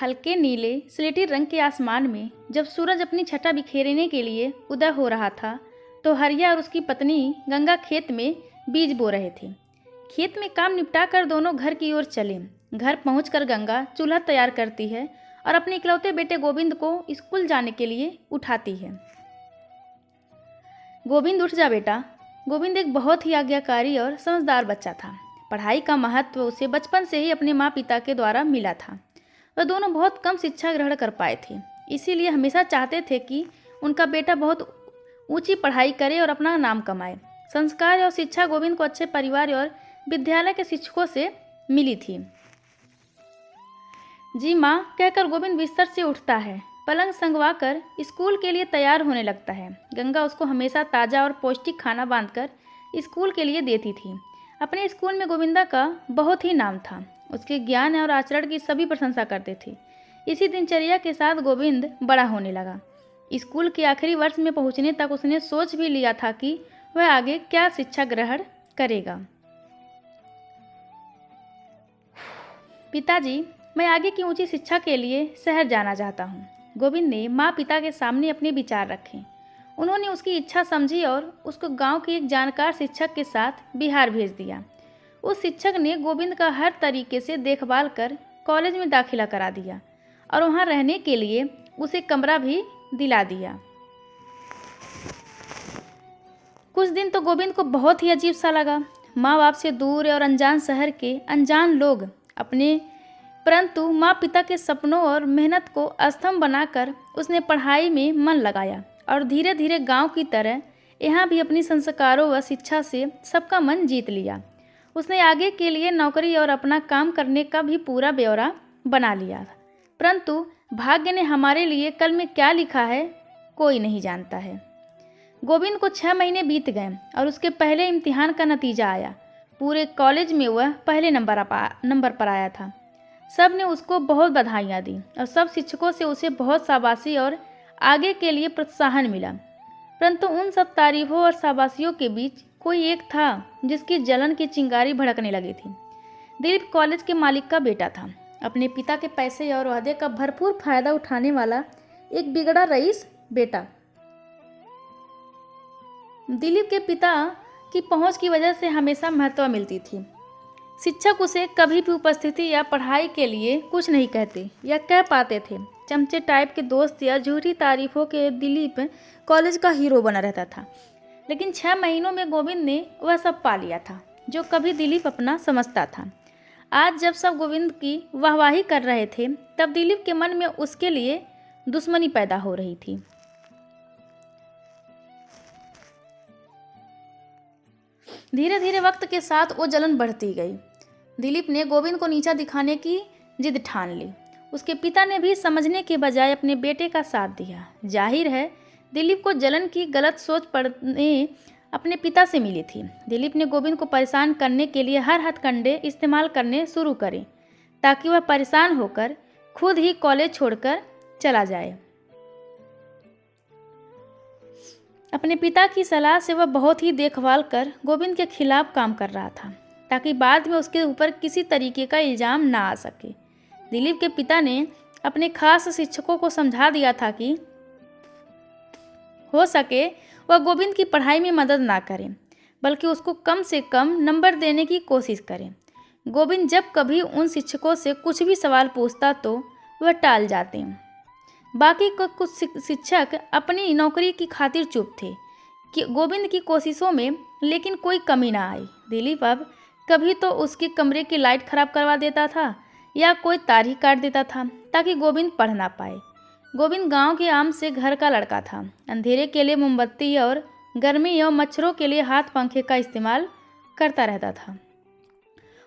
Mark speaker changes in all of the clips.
Speaker 1: हल्के नीले स्लेटी रंग के आसमान में जब सूरज अपनी छटा बिखेरने के लिए उदय हो रहा था तो हरिया और उसकी पत्नी गंगा खेत में बीज बो रहे थे। खेत में काम निपटाकर दोनों घर की ओर चले। घर पहुंचकर गंगा चूल्हा तैयार करती है और अपने इकलौते बेटे गोविंद को स्कूल जाने के लिए उठाती है। गोविंद, उठ जा बेटा। गोविंद एक बहुत ही आज्ञाकारी और समझदार बच्चा था। पढ़ाई का महत्व उसे बचपन से ही अपने माँ पिता के द्वारा मिला था। वह दोनों बहुत कम शिक्षा ग्रहण कर पाए थे, इसीलिए हमेशा चाहते थे कि उनका बेटा बहुत ऊंची पढ़ाई करे और अपना नाम कमाए। संस्कार और शिक्षा गोविंद को अच्छे परिवार और विद्यालय के शिक्षकों से मिली थी। जी माँ कहकर गोविंद बिस्तर से उठता है। पलंग संगवाकर स्कूल के लिए तैयार होने लगता है। गंगा उसको हमेशा ताज़ा और पौष्टिक खाना बांधकर स्कूल के लिए देती थी। अपने स्कूल में गोविंदा का बहुत ही नाम था। उसके ज्ञान और आचरण की सभी प्रशंसा करते थे। इसी दिनचर्या के साथ गोविंद बड़ा होने लगा। स्कूल के आखिरी वर्ष में पहुंचने तक उसने सोच भी लिया था कि वह आगे क्या शिक्षा ग्रहण करेगा। पिताजी, मैं आगे की ऊंची शिक्षा के लिए शहर जाना चाहता हूँ। गोविंद ने माँ पिता के सामने अपने विचार रखे। उन्होंने उसकी इच्छा समझी और उसको गांव के एक जानकार शिक्षक के साथ बिहार भेज दिया। उस शिक्षक ने गोविंद का हर तरीके से देखभाल कर कॉलेज में दाखिला करा दिया और वहाँ रहने के लिए उसे कमरा भी दिला दिया। कुछ दिन तो गोविंद को बहुत ही अजीब सा लगा। माँ बाप से दूर और अनजान शहर के अनजान लोग अपने, परंतु माँ पिता के सपनों और मेहनत को स्तंभ बनाकर उसने पढ़ाई में मन लगाया और धीरे धीरे गांव की तरह यहाँ भी अपनी संस्कारों व शिक्षा से सबका मन जीत लिया। उसने आगे के लिए नौकरी और अपना काम करने का भी पूरा ब्यौरा बना लिया। परंतु भाग्य ने हमारे लिए कल में क्या लिखा है कोई नहीं जानता है। गोविंद को 6 महीने बीत गए और उसके पहले इम्तिहान का नतीजा आया। पूरे कॉलेज में वह पहले नंबर पर आया था। सब ने उसको बहुत बधाइयाँ दी और सब शिक्षकों से उसे बहुत शाबाशी और आगे के लिए प्रोत्साहन मिला। परंतु उन सब तारीफों और शाबाशियों के बीच कोई एक था जिसकी जलन की चिंगारी भड़कने लगी थी। दिलीप कॉलेज के मालिक का बेटा था। अपने पिता के पैसे और ओहदे का भरपूर फायदा उठाने वाला एक बिगड़ा रईस बेटा। दिलीप के पिता की पहुंच की वजह से हमेशा महत्व मिलती थी। शिक्षक उसे कभी भी उपस्थिति या पढ़ाई के लिए कुछ नहीं कहते या कह पाते थे। चमचे टाइप के दोस्त या झूठी तारीफों के दिलीप कॉलेज का हीरो बना रहता था। लेकिन 6 महीनों में गोविंद ने वह सब पा लिया था जो कभी दिलीप अपना समझता था। आज जब सब गोविंद की वाहवाही कर रहे थे तब दिलीप के मन में उसके लिए दुश्मनी पैदा हो रही थी। धीरे धीरे वक्त के साथ वो जलन बढ़ती गई। दिलीप ने गोविंद को नीचा दिखाने की जिद ठान ली। उसके पिता ने भी समझने के बजाय अपने बेटे का साथ दिया। जाहिर है दिलीप को जलन की गलत सोच पड़ने अपने पिता से मिली थी। दिलीप ने गोविंद को परेशान करने के लिए हर हथकंडे इस्तेमाल करने शुरू करे ताकि वह परेशान होकर खुद ही कॉलेज छोड़कर चला जाए। अपने पिता की सलाह से वह बहुत ही देखभाल कर गोविंद के खिलाफ काम कर रहा था ताकि बाद में उसके ऊपर किसी तरीके का इल्ज़ाम ना आ सके। दिलीप के पिता ने अपने खास शिक्षकों को समझा दिया था कि हो सके वह गोविंद की पढ़ाई में मदद ना करें बल्कि उसको कम से कम नंबर देने की कोशिश करें। गोविंद जब कभी उन शिक्षकों से कुछ भी सवाल पूछता तो वह टाल जाते। बाकी कुछ शिक्षक अपनी नौकरी की खातिर चुप थे कि गोविंद की कोशिशों में लेकिन कोई कमी ना आई। दिलीप अब कभी तो उसके कमरे की लाइट खराब करवा देता था या कोई तार ही काट देता था ताकि गोविंद पढ़ ना पाए। गोविंद गांव के आम से घर का लड़का था। अंधेरे के लिए मोमबत्ती और गर्मी और मच्छरों के लिए हाथ पंखे का इस्तेमाल करता रहता था।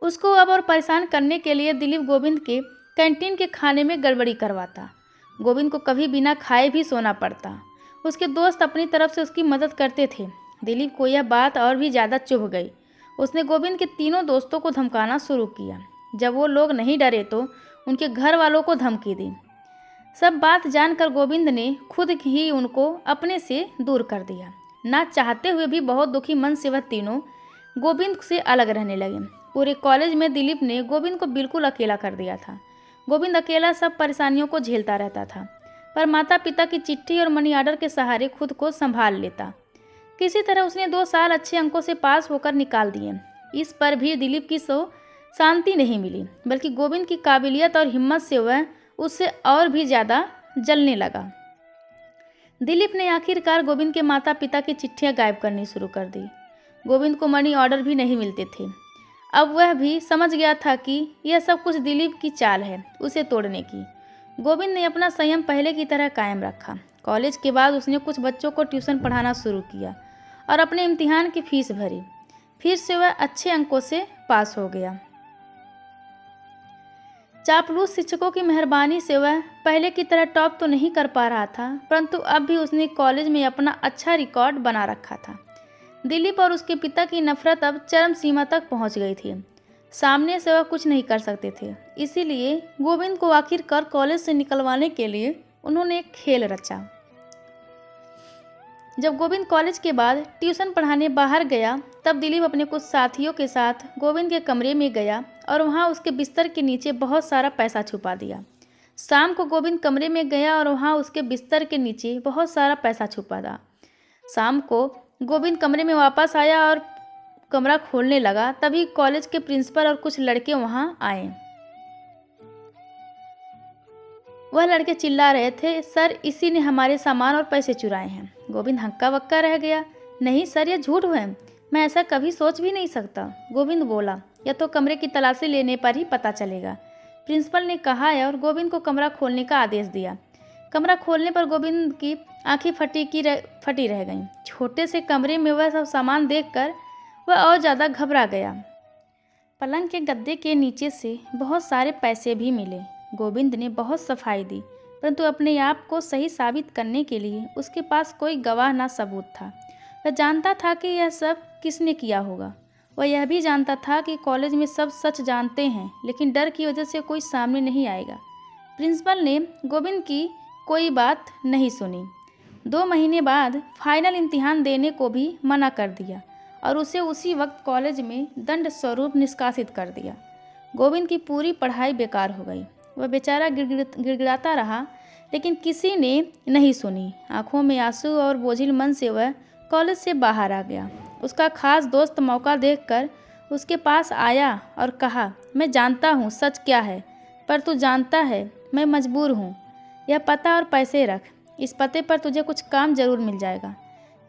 Speaker 1: उसको अब और परेशान करने के लिए दिलीप गोविंद के कैंटीन के खाने में गड़बड़ी करवाता। गोविंद को कभी बिना खाए भी सोना पड़ता। उसके दोस्त अपनी तरफ से उसकी मदद करते थे। दिलीप को यह बात और भी ज़्यादा चुभ गई। उसने गोविंद के तीनों दोस्तों को धमकाना शुरू किया। जब वो लोग नहीं डरे तो उनके घर वालों को धमकी दी। सब बात जानकर गोविंद ने खुद ही उनको अपने से दूर कर दिया। ना चाहते हुए भी बहुत दुखी मन से वह तीनों गोविंद से अलग रहने लगे। पूरे कॉलेज में दिलीप ने गोविंद को बिल्कुल अकेला कर दिया था। गोविंद अकेला सब परेशानियों को झेलता रहता था, पर माता पिता की चिट्ठी और मनी ऑर्डर के सहारे खुद को संभाल लेता। किसी तरह उसने 2 साल अच्छे अंकों से पास होकर निकाल दिए। इस पर भी दिलीप की शांति नहीं मिली, बल्कि गोविंद की काबिलियत और हिम्मत से वह उससे और भी ज़्यादा जलने लगा। दिलीप ने आखिरकार गोविंद के माता पिता की चिट्ठियां गायब करनी शुरू कर दी। गोविंद को मनी ऑर्डर भी नहीं मिलते थे। अब वह भी समझ गया था कि यह सब कुछ दिलीप की चाल है उसे तोड़ने की। गोविंद ने अपना संयम पहले की तरह कायम रखा। कॉलेज के बाद उसने कुछ बच्चों को ट्यूशन पढ़ाना शुरू किया और अपने इम्तिहान की फीस भरी। फिर से वह अच्छे अंकों से पास हो गया। चापलूस शिक्षकों की मेहरबानी से वह पहले की तरह टॉप तो नहीं कर पा रहा था, परंतु अब भी उसने कॉलेज में अपना अच्छा रिकॉर्ड बना रखा था। दिलीप और उसके पिता की नफरत अब चरम सीमा तक पहुंच गई थी। सामने से वह कुछ नहीं कर सकते थे। इसीलिए गोविंद को आखिरकार कॉलेज से निकलवाने के लिए उन्होंने एक खेल रचा। जब गोविंद कॉलेज के बाद ट्यूशन पढ़ाने बाहर गया, तब दिलीप अपने कुछ साथियों के साथ गोविंद के कमरे में गया और वहां उसके बिस्तर के नीचे बहुत सारा पैसा छुपा दिया। शाम को गोविंद कमरे में गया और वहां उसके बिस्तर के नीचे बहुत सारा पैसा छुपा था। शाम को गोविंद कमरे में वापस आया और कमरा खोलने लगा। तभी कॉलेज के प्रिंसिपल और कुछ लड़के वहां आए। वह लड़के चिल्ला रहे थे, सर इसी ने हमारे सामान और पैसे चुराए हैं। गोविंद हक्का बक्का रह गया। नहीं सर, यह झूठ है, मैं ऐसा कभी सोच भी नहीं सकता। गोविंद बोला, यह तो कमरे की तलाशी लेने पर ही पता चलेगा। प्रिंसिपल ने कहा है और गोविंद को कमरा खोलने का आदेश दिया। कमरा खोलने पर गोविंद की आंखें फटी रह गईं। छोटे से कमरे में वह सब सामान देखकर वह और ज़्यादा घबरा गया। पलंग के गद्दे के नीचे से बहुत सारे पैसे भी मिले। गोविंद ने बहुत सफाई दी, परंतु अपने आप को सही साबित करने के लिए उसके पास कोई गवाह ना सबूत था। वह जानता था कि यह सब किसने किया होगा। वह यह भी जानता था कि कॉलेज में सब सच जानते हैं, लेकिन डर की वजह से कोई सामने नहीं आएगा। प्रिंसिपल ने गोविंद की कोई बात नहीं सुनी। 2 महीने बाद फाइनल इम्तिहान देने को भी मना कर दिया और उसे उसी वक्त कॉलेज में दंड स्वरूप निष्कासित कर दिया। गोविंद की पूरी पढ़ाई बेकार हो गई। वह बेचारा गिड़गिड़ाता रहा, लेकिन किसी ने नहीं सुनी। आंखों में आंसू और बोझिल मन से वह कॉलेज से बाहर आ गया। उसका खास दोस्त मौका देखकर उसके पास आया और कहा, मैं जानता हूँ सच क्या है, पर तू जानता है मैं मजबूर हूँ। यह पता और पैसे रख, इस पते पर तुझे कुछ काम जरूर मिल जाएगा।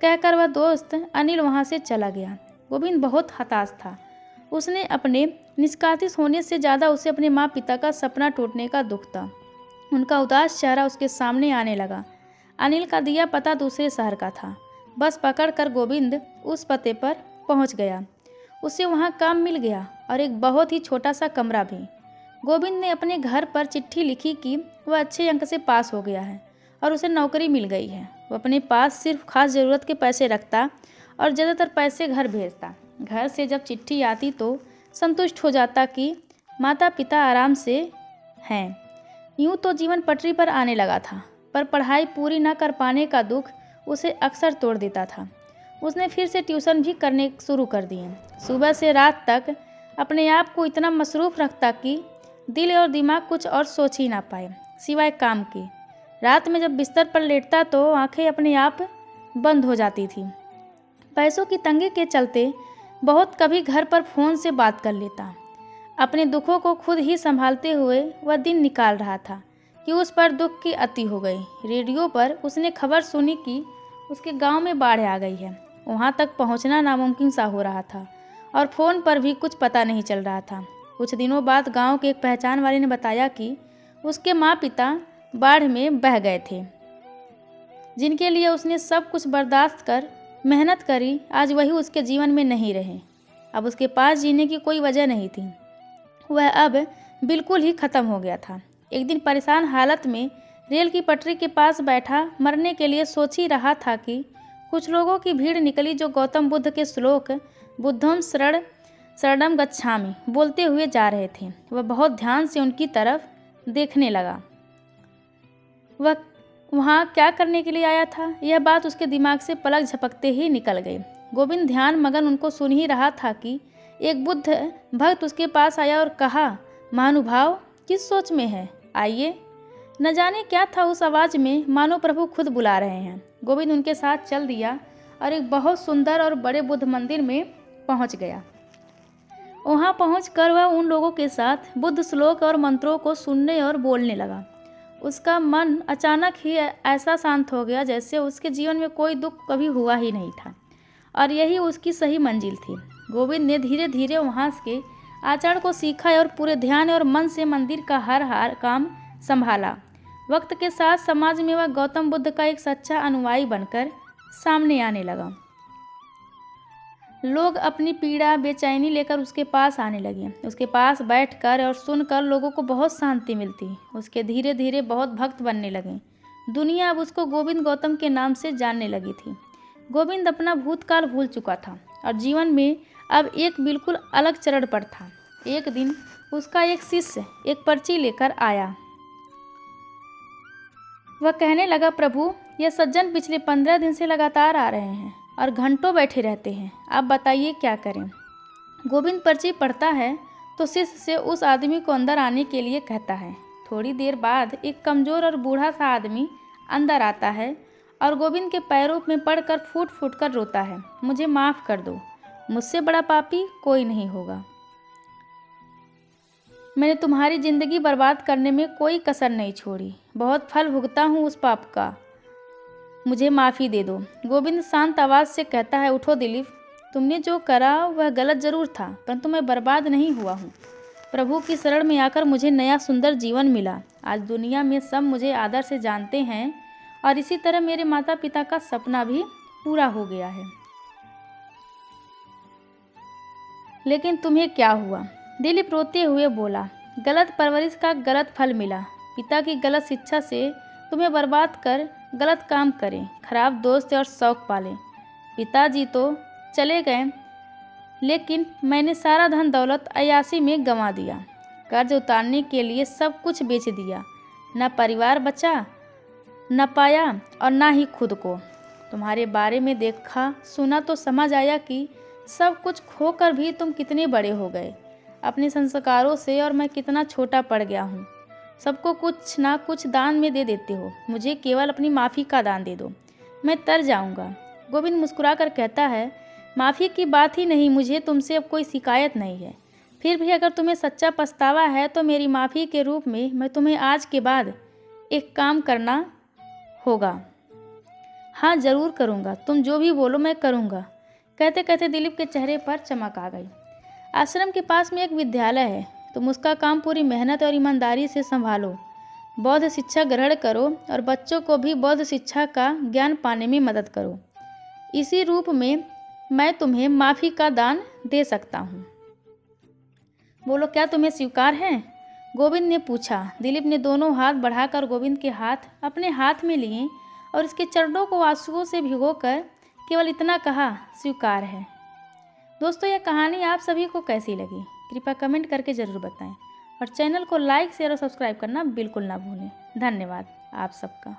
Speaker 1: कहकर वह दोस्त अनिल वहाँ से चला गया। गोविंद बहुत हताश था। उसने अपने निष्कासित होने से ज़्यादा उसे अपने माँ पिता का सपना टूटने का दुख था। उनका उदास चेहरा उसके सामने आने लगा। अनिल का दिया पता दूसरे शहर का था। बस पकड़कर गोविंद उस पते पर पहुंच गया। उसे वहां काम मिल गया और एक बहुत ही छोटा सा कमरा भी। गोविंद ने अपने घर पर चिट्ठी लिखी कि वह अच्छे अंक से पास हो गया है और उसे नौकरी मिल गई है। वह अपने पास सिर्फ खास ज़रूरत के पैसे रखता और ज़्यादातर पैसे घर भेजता। घर से जब चिट्ठी आती तो संतुष्ट हो जाता कि माता पिता आराम से हैं। यूँ तो जीवन पटरी पर आने लगा था, पर पढ़ाई पूरी न कर पाने का दुख उसे अक्सर तोड़ देता था। उसने फिर से ट्यूशन भी करने शुरू कर दिए। सुबह से रात तक अपने आप को इतना मसरूफ़ रखता कि दिल और दिमाग कुछ और सोच ही ना पाए सिवाय काम के। रात में जब बिस्तर पर लेटता तो आंखें अपने आप बंद हो जाती थी। पैसों की तंगी के चलते बहुत कभी घर पर फ़ोन से बात कर लेता। अपने दुखों को खुद ही संभालते हुए वह दिन निकाल रहा था कि उस पर दुख की अति हो गई। रेडियो पर उसने खबर सुनी कि उसके गांव में बाढ़ आ गई है। वहां तक पहुंचना नामुमकिन सा हो रहा था और फ़ोन पर भी कुछ पता नहीं चल रहा था। कुछ दिनों बाद गांव के एक पहचान वाले ने बताया कि उसके माँ पिता बाढ़ में बह गए थे। जिनके लिए उसने सब कुछ बर्दाश्त कर मेहनत करी, आज वही उसके जीवन में नहीं रहे। अब उसके पास जीने की कोई वजह नहीं थी। वह अब बिल्कुल ही ख़त्म हो गया था। एक दिन परेशान हालत में रेल की पटरी के पास बैठा मरने के लिए सोच ही रहा था कि कुछ लोगों की भीड़ निकली जो गौतम बुद्ध के श्लोक बुद्धम शरणम गच्छामि बोलते हुए जा रहे थे। वह बहुत ध्यान से उनकी तरफ देखने लगा। वह वहाँ क्या करने के लिए आया था, यह बात उसके दिमाग से पलक झपकते ही निकल गई। गोविंद ध्यान मगन उनको सुन ही रहा था कि एक बुद्ध भक्त उसके पास आया और कहा, महानुभाव किस सोच में है? आइए। न जाने क्या था उस आवाज़ में, मानो प्रभु खुद बुला रहे हैं। गोविंद उनके साथ चल दिया और एक बहुत सुंदर और बड़े बुद्ध मंदिर में पहुंच गया। वहां पहुंचकर वह उन लोगों के साथ बुद्ध श्लोक और मंत्रों को सुनने और बोलने लगा। उसका मन अचानक ही ऐसा शांत हो गया जैसे उसके जीवन में कोई दुख कभी हुआ ही नहीं था, और यही उसकी सही मंजिल थी। गोविंद ने धीरे धीरे वहाँ के आचरण को सीखा और पूरे ध्यान और मन से मंदिर का हर काम संभाला। वक्त के साथ समाज में वह गौतम बुद्ध का एक सच्चा अनुयायी बनकर सामने आने लगा। लोग अपनी पीड़ा बेचैनी लेकर उसके पास आने लगे। उसके पास बैठकर और सुनकर लोगों को बहुत शांति मिलती। उसके धीरे धीरे बहुत भक्त बनने लगे। दुनिया अब उसको गोविंद गौतम के नाम से जानने लगी थी। गोविंद अपना भूतकाल भूल चुका था और जीवन में अब एक बिल्कुल अलग चरण पर था। एक दिन उसका एक शिष्य एक पर्ची लेकर आया। वह कहने लगा, प्रभु, यह सज्जन पिछले 15 दिन से लगातार आ रहे हैं और घंटों बैठे रहते हैं। आप बताइए क्या करें? गोविंद पर्ची पढ़ता है तो शिष्य से उस आदमी को अंदर आने के लिए कहता है। थोड़ी देर बाद एक कमज़ोर और बूढ़ा सा आदमी अंदर आता है और गोविंद के पैरों में पड़कर फूट फूट कर रोता है, मुझे माफ़ कर दो, मुझसे बड़ा पापी कोई नहीं होगा। मैंने तुम्हारी ज़िंदगी बर्बाद करने में कोई कसर नहीं छोड़ी, बहुत फल भुगता हूँ उस पाप का, मुझे माफ़ी दे दो। गोविंद शांत आवाज़ से कहता है, उठो दिलीप, तुमने जो करा वह गलत ज़रूर था, परंतु मैं बर्बाद नहीं हुआ हूँ। प्रभु की शरण में आकर मुझे नया सुंदर जीवन मिला। आज दुनिया में सब मुझे आदर से जानते हैं और इसी तरह मेरे माता पिता का सपना भी पूरा हो गया है। लेकिन तुम्हें क्या हुआ? दिलीप रोते हुए बोला, गलत परवरिश का गलत फल मिला। पिता की गलत शिक्षा से तुम्हें बर्बाद कर गलत काम करें, खराब दोस्त और शौक पालें। पिताजी तो चले गए, लेकिन मैंने सारा धन दौलत अय्याशी में गंवा दिया। कर्ज उतारने के लिए सब कुछ बेच दिया, न परिवार बचा, न पाया और ना ही खुद को। तुम्हारे बारे में देखा सुना तो समझ आया कि सब कुछ खोकर भी तुम कितने बड़े हो गए अपने संस्कारों से, और मैं कितना छोटा पड़ गया हूँ। सबको कुछ ना कुछ दान में दे देते हो, मुझे केवल अपनी माफ़ी का दान दे दो, मैं तर जाऊँगा। गोविंद मुस्कुराकर कहता है, माफ़ी की बात ही नहीं, मुझे तुमसे अब कोई शिकायत नहीं है। फिर भी अगर तुम्हें सच्चा पछतावा है तो मेरी माफ़ी के रूप में मैं तुम्हें आज के बाद एक काम करना होगा। हाँ, ज़रूर करूँगा, तुम जो भी बोलो मैं करूँगा। कहते कहते दिलीप के चेहरे पर चमक आ गई। आश्रम के पास में एक विद्यालय है, तुम उसका काम पूरी मेहनत और ईमानदारी से संभालो। बौद्ध शिक्षा ग्रहण करो और बच्चों को भी बौद्ध शिक्षा का ज्ञान पाने में मदद करो। इसी रूप में मैं तुम्हें माफ़ी का दान दे सकता हूँ। बोलो, क्या तुम्हें स्वीकार है? गोविंद ने पूछा। दिलीप ने दोनों हाथ बढ़ाकर गोविंद के हाथ अपने हाथ में लिए और इसके चरणों को आंसुओं से भिगोकर केवल इतना कहा, स्वीकार है। दोस्तों, यह कहानी आप सभी को कैसी लगी कृपया कमेंट करके ज़रूर बताएं और चैनल को लाइक शेयर और सब्सक्राइब करना बिल्कुल ना भूलें। धन्यवाद आप सबका।